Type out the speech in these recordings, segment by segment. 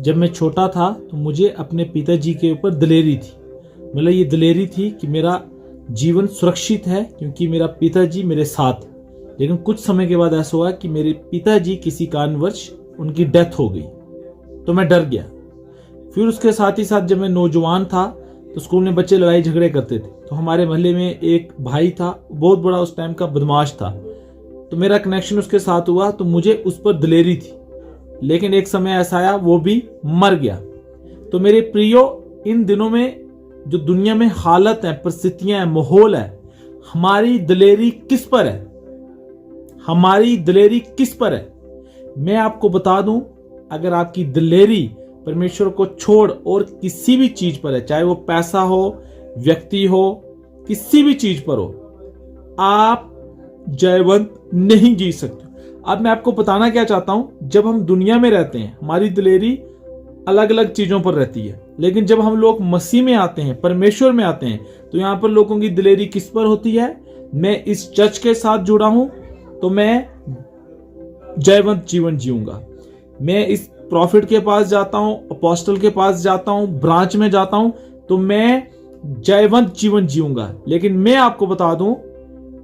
जब मैं छोटा था तो मुझे अपने पिताजी के ऊपर दिलेरी थी। मतलब ये दिलेरी थी कि मेरा जीवन सुरक्षित है क्योंकि मेरा पिताजी मेरे साथ। लेकिन कुछ समय के बाद ऐसा हुआ कि मेरे पिताजी किसी कारणवश उनकी डेथ हो गई, तो मैं डर गया। फिर उसके साथ ही साथ जब मैं नौजवान था तो स्कूल में बच्चे लड़ाई झगड़े करते थे, तो हमारे मोहल्ले में एक भाई था, बहुत बड़ा उस टाइम का बदमाश था, तो मेरा कनेक्शन उसके साथ हुआ, तो मुझे उस पर दिलेरी थी। लेकिन एक समय ऐसा आया वो भी मर गया। तो मेरे प्रियो, इन दिनों में जो दुनिया में हालत है, परिस्थितियां है, माहौल है, हमारी दिलेरी किस पर है? हमारी दिलेरी किस पर है? मैं आपको बता दूं, अगर आपकी दिलेरी परमेश्वर को छोड़ और किसी भी चीज पर है, चाहे वो पैसा हो, व्यक्ति हो, किसी भी चीज पर हो, आप जयवंत नहीं जी सकते। अब मैं आपको बताना क्या चाहता हूं, जब हम दुनिया में रहते हैं हमारी दिलेरी अलग अलग चीजों पर रहती है, लेकिन जब हम लोग मसीह में आते हैं, परमेश्वर में आते हैं, तो यहां पर लोगों की दिलेरी किस पर होती है? मैं इस चर्च के साथ जुड़ा हूं तो मैं जयवंत जीवन जीऊंगा। मैं इस प्रॉफिट के पास जाता हूं, अपोस्टल के पास जाता हूं, ब्रांच में जाता हूं, तो मैं जयवंत जीवन जीऊंगा। लेकिन मैं आपको बता दूं,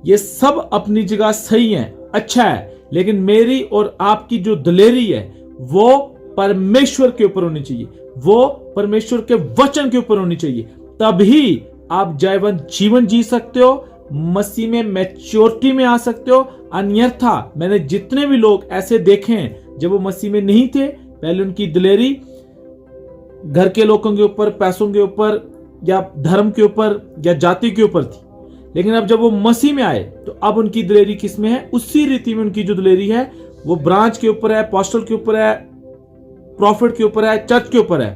ये सब अपनी जगह सही है, अच्छा है, लेकिन मेरी और आपकी जो दिलेरी है वो परमेश्वर के ऊपर होनी चाहिए, वो परमेश्वर के वचन के ऊपर होनी चाहिए। तभी आप जयवंत जीवन जी सकते हो, मसीह में मैच्योरिटी में आ सकते हो। अन्यथा मैंने जितने भी लोग ऐसे देखे हैं जब वो मसीह में नहीं थे, पहले उनकी दिलेरी घर के लोगों के ऊपर, पैसों के ऊपर, या धर्म के ऊपर, या जाति के ऊपर थी, लेकिन अब जब वो मसीह में आए तो अब उनकी दिलेरी किस में है? उसी रीति में उनकी जो दिलेरी है वो ब्रांच के ऊपर है, अपोस्टल के ऊपर है, प्रॉफिट के ऊपर है, चर्च के ऊपर है।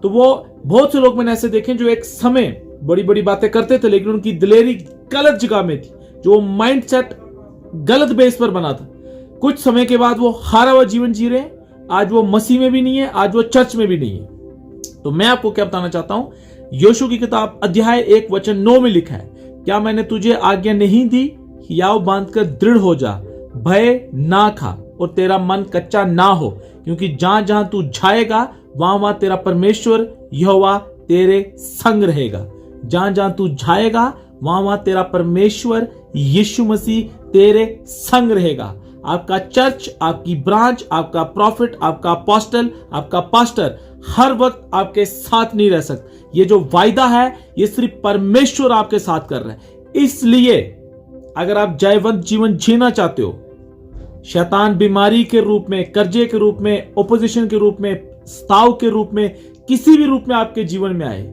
तो वो बहुत से लोग मैंने ऐसे देखे जो एक समय बड़ी बड़ी बातें करते थे, लेकिन उनकी दिलेरी गलत जगह में थी, जो माइंडसेट गलत बेस पर बना था। कुछ समय के बाद वो हारा हुआ जीवन जी रहे हैं। आज वो मसीह में भी नहीं है, आज वो चर्च में भी नहीं है। तो मैं आपको क्या बताना चाहता हूं, योशू की किताब अध्याय 1:9 में लिखा है, क्या मैंने तुझे आज्ञा नहीं दी? हियाव बांधकर दृढ़ हो जा, भय ना खा और तेरा मन कच्चा ना हो, क्योंकि जहां जहां तू जाएगा वहां वहां तेरा परमेश्वर यहोवा तेरे संग रहेगा। जहां जहां तू जाएगा वहां वहां तेरा परमेश्वर यीशु मसीह तेरे संग रहेगा। आपका चर्च, आपकी ब्रांच, आपका प्रॉफिट, आपका अपोस्टल, आपका पास्टर हर वक्त आपके साथ नहीं रह सकता। ये जो वायदा है ये सिर्फ परमेश्वर आपके साथ कर रहा है। इसलिए अगर आप जयवंत जीवन जीना चाहते हो, शैतान बीमारी के रूप में, कर्जे के रूप में, ओपोजिशन के रूप में, स्ताव के रूप में, किसी भी रूप में आपके जीवन में आए,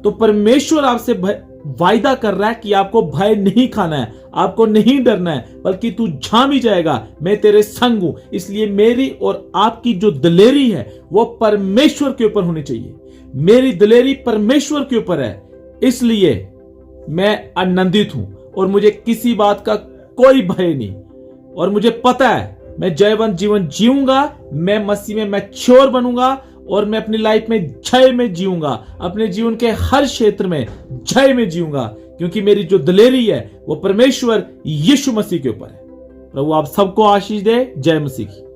तो परमेश्वर आपसे वायदा कर रहा है कि आपको भय नहीं खाना है, आपको नहीं डरना है, बल्कि तू जहां भी जाएगा मैं तेरे संग हूं। इसलिए मेरी और आपकी जो दिलेरी है वो परमेश्वर के ऊपर होनी चाहिए। मेरी दिलेरी परमेश्वर के ऊपर है, इसलिए मैं आनंदित हूं और मुझे किसी बात का कोई भय नहीं। और मुझे पता है मैं जयवंत जीवन जीऊंगा, मैं मसीह में मैच्योर बनूंगा और मैं अपनी लाइफ में जय में जीऊंगा, अपने जीवन के हर क्षेत्र में जय में जीऊंगा, क्योंकि मेरी जो दिलेरी है वो परमेश्वर यीशु मसीह के ऊपर है। प्रभु आप सबको आशीष दे। जय मसीह की।